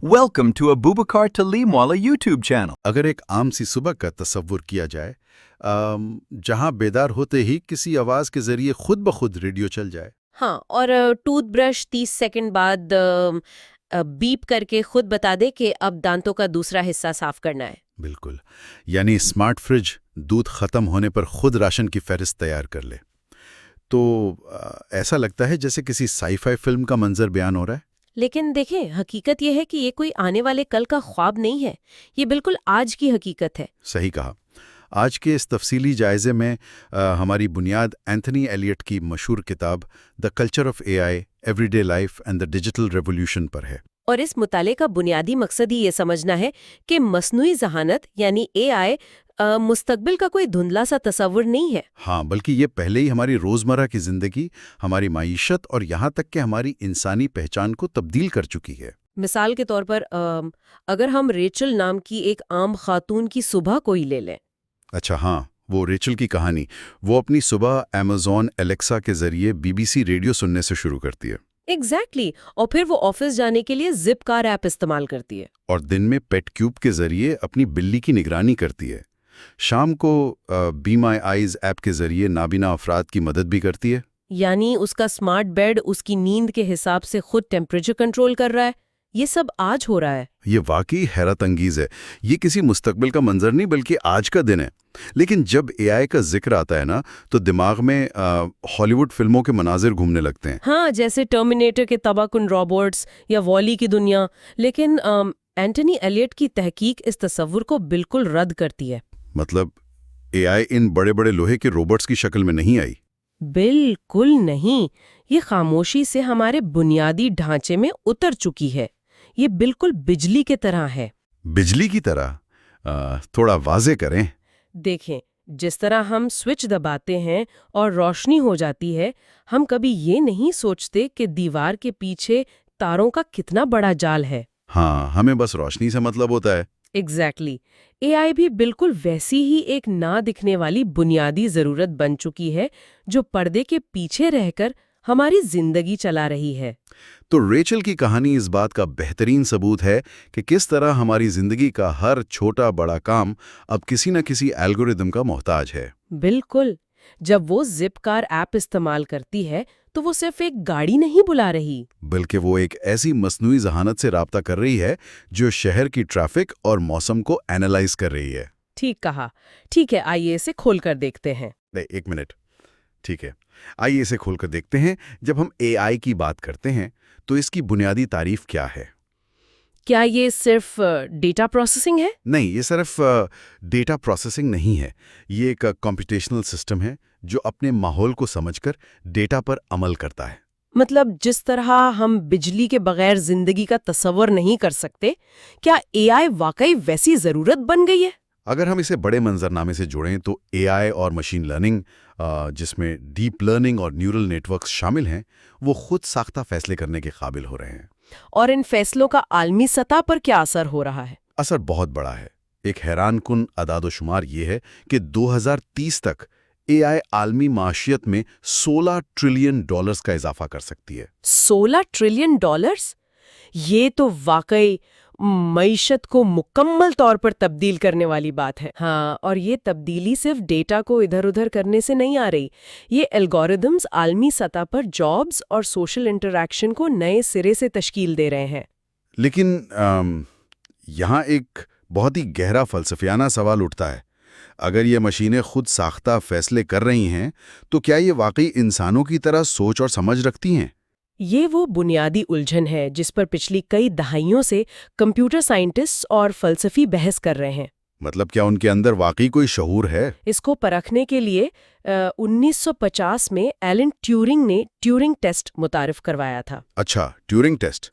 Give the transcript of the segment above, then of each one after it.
Welcome to Abubakar Talimwala YouTube channel. اگر ایک عام سی صبح کا تصور کیا جائے جہاں بیدار ہوتے ہی کسی آواز کے ذریعے خود بخود ریڈیو چل جائے. ہاں، اور ٹوتھ برش 30 سیکنڈ بعد بیپ کر کے خود بتا دے کہ اب دانتوں کا دوسرا حصہ صاف کرنا ہے. بالکل، یعنی اسمارٹ فریج دودھ ختم ہونے پر خود راشن کی فہرست تیار کر لے. تو ایسا لگتا ہے جیسے کسی سائی فائی فلم کا منظر بیان ہو رہا ہے. لیکن دیکھیں، حقیقت یہ ہے کہ یہ کوئی آنے والے کل کا خواب نہیں ہے، یہ بالکل آج کی حقیقت ہے. صحیح کہا. آج کے اس تفصیلی جائزے میں ہماری بنیاد اینتھنی ایلیٹ کی مشہور کتاب the culture of A I everyday life and the digital revolution پر ہے. اور اس مطالعے کا بنیادی مقصد ہی یہ سمجھنا ہے کہ مصنوعی ذہانت یعنی اے آئی مستقبل کا کوئی دھندلا سا تصور نہیں ہے. ہاں، بلکہ یہ پہلے ہی ہماری روزمرہ کی زندگی، ہماری معیشت اور یہاں تک کہ ہماری انسانی پہچان کو تبدیل کر چکی ہے. مثال کے طور پر اگر ہم ریچل نام کی ایک عام خاتون کی صبح کو ہی لے لیں. اچھا، ہاں، وہ ریچل کی کہانی. وہ اپنی صبح ایمیزون الیکسا کے ذریعے BBC ریڈیو سننے سے شروع کرتی ہے. ایگزیکٹلی. اور پھر وہ آفس جانے کے لیے زپ کار ایپ استعمال کرتی ہے. اور دن میں پیٹ کیوب کے ذریعے اپنی بلی کی نگرانی کرتی ہے. شام کو بی مائی آئیز ایپ کے ذریعے نابینا افراد کی مدد بھی کرتی ہے. یعنی اس کا اسمارٹ بیڈ اس کی نیند کے حساب سے خود ٹیمپریچر کنٹرول کر رہا ہے. یہ سب آج ہو رہا ہے. یہ واقعی حیرت انگیز ہے. یہ کسی مستقبل کا منظر نہیں بلکہ آج کا دن ہے. لیکن جب اے آئی کا ذکر آتا ہے نا تو دماغ میں ہالی ووڈ فلموں کے مناظر گھومنے لگتے ہیں. ہاں، جیسے ٹرمینیٹر کے تباہ کن روبوٹس یا والی کی دنیا. لیکن اینٹنی ایلیٹ کی تحقیق اس تصور کو بالکل رد کرتی ہے. مطلب اے آئی ان بڑے بڑے لوہے کے روبوٹس کی شکل میں نہیں آئی؟ بالکل نہیں. یہ خاموشی سے ہمارے بنیادی ڈھانچے میں اتر چکی ہے. یہ بالکل بجلی کی طرح ہے. بجلی کی طرح؟ تھوڑا واضح کریں. دیکھیں، جس طرح ہم سوئچ دباتے ہیں اور روشنی ہو جاتی ہے، ہم کبھی یہ نہیں سوچتے کہ دیوار کے پیچھے تاروں کا کتنا بڑا جال ہے. ہاں، ہمیں بس روشنی سے مطلب ہوتا ہے. ایگزیکٹلی. اے آئی بھی بالکل ویسی ہی ایک نہ دکھنے والی بنیادی ضرورت بن چکی ہے جو پردے کے پیچھے رہ کر ہماری زندگی چلا رہی ہے. تو ریچل کی کہانی اس بات کا بہترین ثبوت ہے کہ کس طرح ہماری زندگی کا ہر چھوٹا بڑا کام اب کسی نہ کسی الگوریدم کا محتاج ہے. بالکل. جب وہ زپ کار ایپ استعمال کرتی ہے تو وہ صرف ایک گاڑی نہیں بلا رہی، بلکہ وہ ایک ایسی مصنوعی ذہانت سے رابطہ کر رہی ہے جو شہر کی ٹریفک اور موسم کو اینالائز کر رہی ہے. ٹھیک کہا. ٹھیک ہے، آئیے اسے کھول کر دیکھتے ہیں. ایک منٹ. ٹھیک ہے، آئیے اسے کھول کر دیکھتے ہیں. جب ہم اے آئی کی بات کرتے ہیں تو اس کی بنیادی تعریف کیا ہے؟ کیا یہ صرف ڈیٹا پروسیسنگ ہے؟ نہیں، یہ صرف ڈیٹا پروسیسنگ نہیں ہے. یہ ایک کمپیوٹیشنل سسٹم ہے جو اپنے ماحول کو سمجھ کر ڈیٹا پر عمل کرتا ہے. مطلب جس طرح ہم بجلی کے بغیر زندگی کا تصور نہیں کر سکتے، کیا اے آئی واقعی ویسی ضرورت بن گئی ہے؟ اگر ہم اسے بڑے منظرنامے سے جوڑیں تو اے آئی اور مشین لرننگ، جس میں ڈیپ لرننگ اور نیورل نیٹ ورکس شامل ہیں، وہ خود ساختہ فیصلے کرنے کے قابل ہو رہے ہیں. اور ان فیصلوں کا عالمی سطح پر کیا اثر ہو رہا ہے؟ اثر بہت بڑا ہے. ایک حیران کن اعداد و شمار یہ ہے کہ 2030 تک اے آئی عالمی معاشیت میں $16 ٹریلین کا اضافہ کر سکتی ہے. $16 ٹریلین؟ یہ تو واقعی معیشت کو مکمل طور پر تبدیل کرنے والی بات ہے. ہاں، اور یہ تبدیلی صرف ڈیٹا کو ادھر ادھر کرنے سے نہیں آ رہی. یہ الگوریدمز عالمی سطح پر جابز اور سوشل انٹریکشن کو نئے سرے سے تشکیل دے رہے ہیں. لیکن یہاں ایک بہت ہی گہرا فلسفیانہ سوال اٹھتا ہے. اگر یہ مشینیں خود ساختہ فیصلے کر رہی ہیں تو کیا یہ واقعی انسانوں کی طرح سوچ اور سمجھ رکھتی ہیں؟ یہ وہ بنیادی الجھن ہے جس پر پچھلی کئی دہائیوں سے کمپیوٹر سائنٹسٹ اور فلسفی بحث کر رہے ہیں. مطلب کیا ان کے اندر واقعی کوئی شعور ہے؟ اس کو پرکھنے کے لیے 1950 میں ایلن ٹیورنگ نے ٹیورنگ ٹیسٹ متعارف کروایا تھا. اچھا، ٹیورنگ ٹیسٹ.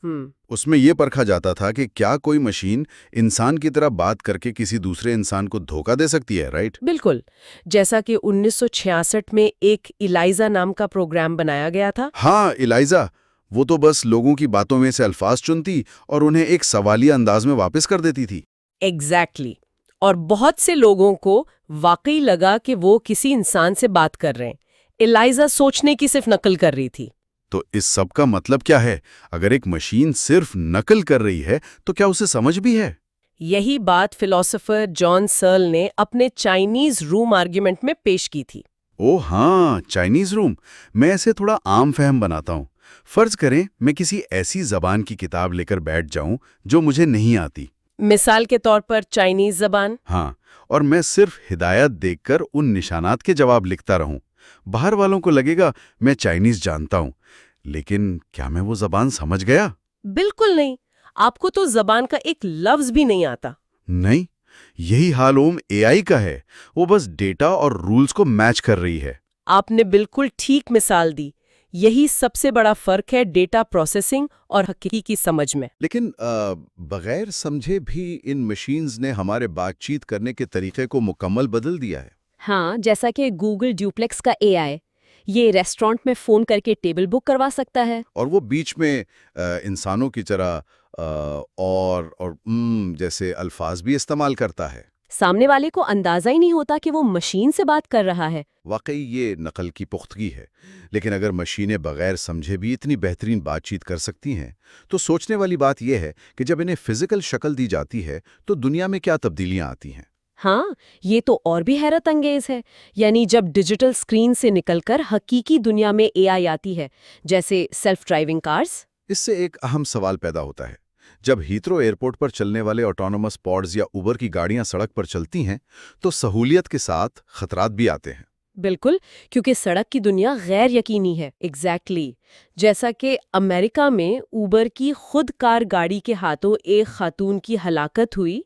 اس میں یہ پرکھا جاتا تھا کہ کیا کوئی مشین انسان کی طرح بات کر کے کسی دوسرے انسان کو دھوکہ دے سکتی ہے، رائٹ؟ بالکل. جیسا کہ 1966 میں ایک ایلائزا نام کا پروگرام بنایا گیا تھا. ہاں، ایلائزا. وہ تو بس لوگوں کی باتوں میں سے الفاظ چنتی اور انہیں ایک سوالیہ انداز میں واپس کر دیتی تھی. ایگزیکٹلی. اور بہت سے لوگوں کو واقعی لگا کہ وہ کسی انسان سے بات کر رہے ہیں. ایلائزا سوچنے کی صرف نقل کر رہی تھی. تو اس سب کا مطلب کیا ہے؟ اگر ایک مشین صرف نقل کر رہی ہے تو کیا اسے سمجھ بھی ہے؟ یہی بات فلاسفر جان سرل نے اپنے چائنیز روم آرگیومنٹ میں پیش کی تھی۔ او ہاں، چائنیز روم۔ میں اسے تھوڑا عام فہم بناتا ہوں۔ فرض کریں میں کسی ایسی زبان کی کتاب لے کر بیٹھ جاؤں جو مجھے نہیں آتی۔ مثال کے طور پر چائنیز زبان۔ ہاں، اور میں صرف ہدایت دیکھ کر ان نشانات کے جواب لکھتا رہوں۔ باہر والوں کو لگے گا میں چائنیز جانتا ہوں، لیکن کیا میں وہ زبان سمجھ گیا؟ بالکل نہیں، آپ کو تو زبان کا ایک لفظ بھی نہیں آتا۔ نہیں، یہی حال اے آئی کا ہے۔ وہ بس ڈیٹا اور رولز کو میچ کر رہی ہے۔ آپ نے بالکل ٹھیک مثال دی۔ یہی سب سے بڑا فرق ہے ڈیٹا پروسیسنگ اور حقیقی سمجھ میں۔ لیکن بغیر سمجھے بھی ان مشینز نے ہمارے بات چیت کرنے کے طریقے کو مکمل بدل دیا ہے۔ ہاں، جیسا کہ گوگل ڈیوپلیکس کا اے آئی، یہ ریسٹورانٹ میں فون کر کے ٹیبل بک کروا سکتا ہے۔ اور وہ بیچ میں انسانوں کی طرح اور جیسے الفاظ بھی استعمال کرتا ہے۔ سامنے والے کو اندازہ ہی نہیں ہوتا کہ وہ مشین سے بات کر رہا ہے۔ واقعی یہ نقل کی پختگی ہے۔ لیکن اگر مشینیں بغیر سمجھے بھی اتنی بہترین بات چیت کر سکتی ہیں تو سوچنے والی بات یہ ہے کہ جب انہیں فزیکل شکل دی جاتی ہے تو دنیا میں کیا تبدیلیاں آتی ہیں۔ ہاں، یہ تو اور بھی حیرت انگیز ہے۔ یعنی جب ڈیجیٹل سکرین سے نکل کر حقیقی دنیا میں اے آئی آتی ہے، جیسے سیلف ڈرائیونگ کارز۔ اس سے ایک اہم سوال پیدا ہوتا ہے۔ جب ہیترو ایئرپورٹ پر چلنے والے آٹونومس پوڈز یا اوبر کی گاڑیاں سڑک پر چلتی ہیں تو سہولیت کے ساتھ خطرات بھی آتے ہیں۔ بالکل، کیونکہ سڑک کی دنیا غیر یقینی ہے۔ ایگزیکٹلی، جیسا کہ امریکہ میں اوبر کی خود کار گاڑی کے ہاتھوں ایک خاتون کی ہلاکت ہوئی،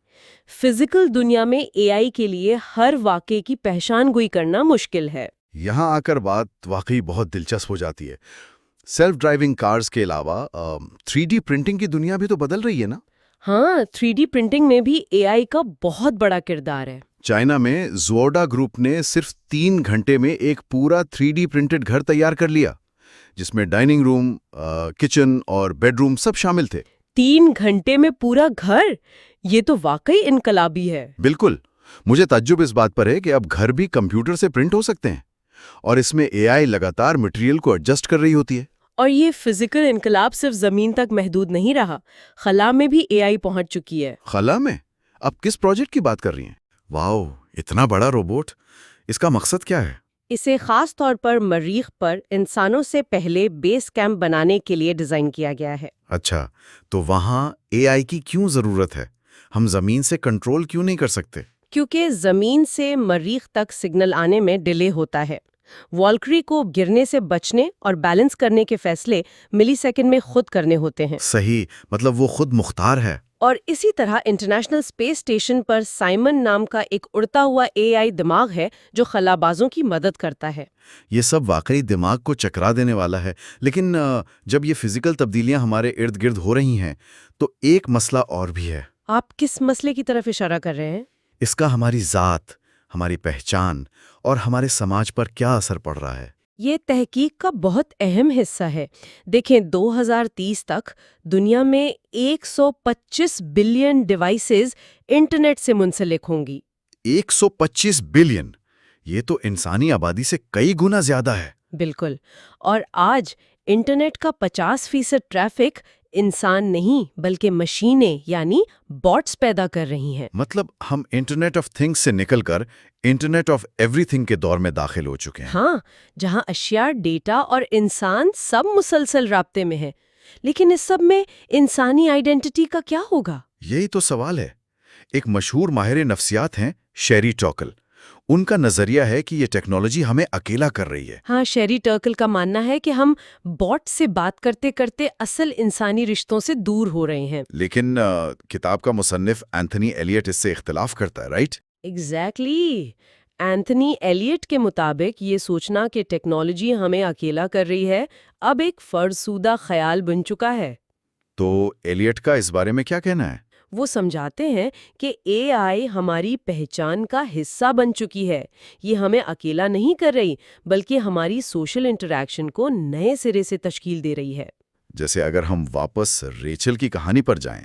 فزیکل دنیا میں اے آئی کے لیے ہر واقعے کی پہچان گوئی کرنا مشکل ہے۔ یہاں آ کر بات واقعی بہت دلچسپ ہو جاتی ہے۔ سیلف ڈرائیونگ کارز کے علاوہ 3D پرنٹنگ کی دنیا بھی تو بدل رہی ہے نا؟ ہاں، 3D پرنٹنگ میں بھی اے آئی کا بہت بڑا کردار ہے۔ چائنا میں زوڈا گروپ نے صرف 3 گھنٹے میں ایک پورا 3D پرنٹڈ گھر تیار کر لیا، جس میں ڈائننگ روم، کچن اور بیڈ روم سب شامل تھے۔ 3 گھنٹے میں پورا گھر؟ یہ تو واقعی انقلابی ہے۔ بالکل۔ مجھے تعجب اس بات پر ہے کہ اب گھر بھی کمپیوٹر سے پرنٹ ہو سکتے ہیں، اور اس میں اے آئی لگاتار مٹیریل کو ایڈجسٹ کر رہی ہوتی ہے۔ اور یہ فزیکل انقلاب صرف زمین تک محدود نہیں رہا، خلا میں بھی اے آئی پہنچ چکی ہے۔ خلا میں؟ اب کس پروجیکٹ کی بات کر رہی ہیں؟ واؤ، اتنا بڑا روبوٹ! اس کا مقصد کیا ہے؟ اسے خاص طور پر مریخ پر انسانوں سے پہلے بیس کیمپ بنانے کے لیے ڈیزائن کیا گیا ہے۔ اچھا، تو وہاں اے آئی کی کیوں ضرورت ہے؟ ہم زمین سے کنٹرول کیوں نہیں کر سکتے؟ کیونکہ زمین سے مریخ تک سگنل آنے میں ڈیلے ہوتا ہے۔ والکری کو گرنے سے بچنے اور بیلنس کرنے کے فیصلے ملی سیکنڈ میں خود کرنے ہوتے ہیں۔ صحیح، مطلب وہ خود مختار ہے۔ اور اسی طرح انٹرنیشنل اسپیس اسٹیشن پر سائمن نام کا ایک اڑتا ہوا اے آئی دماغ ہے جو خلا بازوں کی مدد کرتا ہے۔ یہ سب واقعی دماغ کو چکرا دینے والا ہے۔ لیکن جب یہ فزیکل تبدیلیاں ہمارے ارد گرد ہو رہی ہیں تو ایک مسئلہ اور بھی ہے۔ آپ کس مسئلے کی طرف اشارہ کر رہے ہیں؟ اس کا ہماری ذات، ہماری پہچان اور ہمارے سماج پر کیا اثر پڑ رہا ہے؟ یہ تحقیق کا بہت اہم حصہ ہے۔ دیکھیں، 2030 تک دنیا میں 125 بلین ڈیوائسز انٹرنیٹ سے منسلک ہوں گی۔ 125 بلین! یہ تو انسانی آبادی سے کئی گنا زیادہ ہے۔ بالکل، اور آج انٹرنیٹ کا 50% ٹریفک انسان نہیں بلکہ مشینیں یعنی باٹس پیدا کر رہی ہیں۔ مطلب ہم انٹرنیٹ آف تھنگس سے نکل کر انٹرنیٹ آف ایوری تھنگ کے دور میں داخل ہو چکے ہیں۔ ہاں، جہاں اشیاء، ڈیٹا اور انسان سب مسلسل رابطے میں ہیں۔ لیکن اس سب میں انسانی آئیڈینٹی کا کیا ہوگا؟ یہی تو سوال ہے۔ ایک مشہور ماہر نفسیات ہیں شیری ٹوکل۔ ان کا نظریہ ہے کہ یہ ٹیکنالوجی ہمیں اکیلا کر رہی ہے۔ ہاں، شیری ٹرکل کا ماننا ہے کہ ہم باٹ سے بات کرتے کرتے اصل انسانی رشتوں سے دور ہو رہے ہیں۔ لیکن کتاب کا مصنف اینتھنی ایلیٹ اس سے اختلاف کرتا ہے، رائٹ؟ ایگزیکٹلی۔ اینتھنی ایلیٹ کے مطابق یہ سوچنا کہ ٹیکنالوجی ہمیں اکیلا کر رہی ہے اب ایک فرسودہ خیال بن چکا ہے۔ تو ایلیٹ کا اس بارے میں کیا کہنا ہے؟ وہ سمجھاتے ہیں کہ اے آئی ہماری پہچان کا حصہ بن چکی ہے۔ یہ ہمیں اکیلا نہیں کر رہی بلکہ ہماری سوشل انٹریکشن کو نئے سرے سے تشکیل دے رہی ہے۔ جیسے اگر ہم واپس ریچل کی کہانی پر جائیں،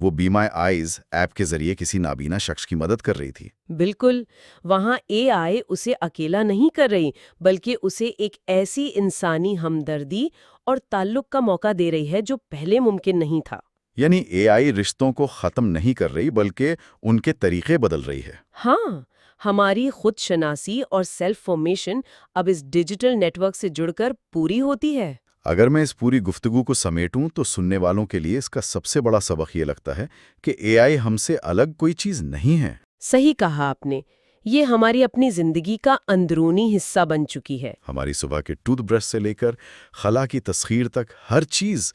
وہ بی مائی آئیز ایپ کے ذریعے کسی نابینا شخص کی مدد کر رہی تھی۔ بالکل، وہاں اے آئی اسے اکیلا نہیں کر رہی بلکہ اسے ایک ایسی انسانی ہمدردی اور تعلق کا موقع دے رہی ہے جو پہلے ممکن نہیں تھا۔ یعنی اے آئی رشتوں کو ختم نہیں کر رہی بلکہ ان کے طریقے بدل رہی ہے۔ ہاں، ہماری خود شناسی اور سیلف فارمیشن اب اس ڈیجیٹل نیٹ ورک سے جڑ کر پوری ہوتی ہے۔ اگر میں اس پوری گفتگو کو سمیٹوں تو سننے والوں کے لیے اس کا سب سے بڑا سبق یہ لگتا ہے کہ اے آئی ہم سے الگ کوئی چیز نہیں ہے۔ صحیح کہا آپ نے، یہ ہماری اپنی زندگی کا اندرونی حصہ بن چکی ہے۔ ہماری صبح کے ٹوتھ برش سے لے کر خلا کی تسخیر تک ہر چیز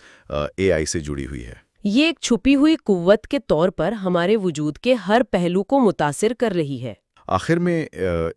اے آئی سے جڑی ہوئی ہے۔ یہ ایک چھپی ہوئی قوت کے طور پر ہمارے وجود کے ہر پہلو کو متاثر کر رہی ہے۔ آخر میں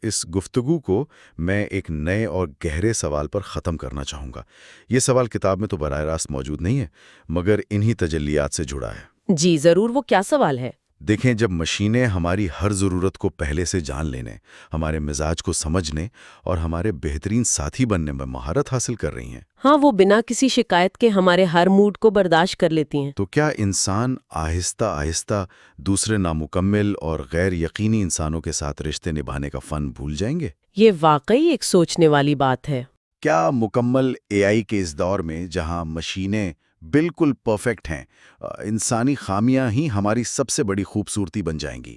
اس گفتگو کو میں ایک نئے اور گہرے سوال پر ختم کرنا چاہوں گا۔ یہ سوال کتاب میں تو براہ راست موجود نہیں ہے مگر انہی تجلیات سے جڑا ہے۔ جی ضرور، وہ کیا سوال ہے؟ دیکھیں، جب مشینیں ہماری ہر ضرورت کو پہلے سے جان لینے، ہمارے مزاج کو سمجھنے اور ہمارے بہترین ساتھی بننے میں مہارت حاصل کر رہی ہیں، ہاں، وہ بنا کسی شکایت کے ہمارے ہر موڈ کو برداشت کر لیتی ہیں۔ تو کیا انسان آہستہ آہستہ دوسرے نامکمل اور غیر یقینی انسانوں کے ساتھ رشتے نبھانے کا فن بھول جائیں گے؟ یہ واقعی ایک سوچنے والی بات ہے۔ کیا مکمل اے آئی کے اس دور میں جہاں مشینیں بالکل پرفیکٹ ہیں، انسانی خامیاں ہی ہماری سب سے بڑی خوبصورتی بن جائیں گی؟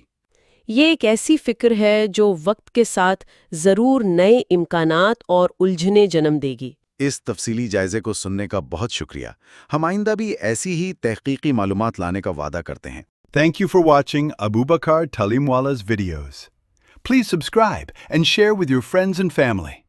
یہ ایک ایسی فکر ہے جو وقت کے ساتھ ضرور نئے امکانات اور الجھنیں جنم دے گی۔ اس تفصیلی جائزے کو سننے کا بہت شکریہ۔ ہم آئندہ بھی ایسی ہی تحقیقی معلومات لانے کا وعدہ کرتے ہیں۔ Thank you for watching Abubakar Talimwala's videos. Please subscribe and share with your friends and family.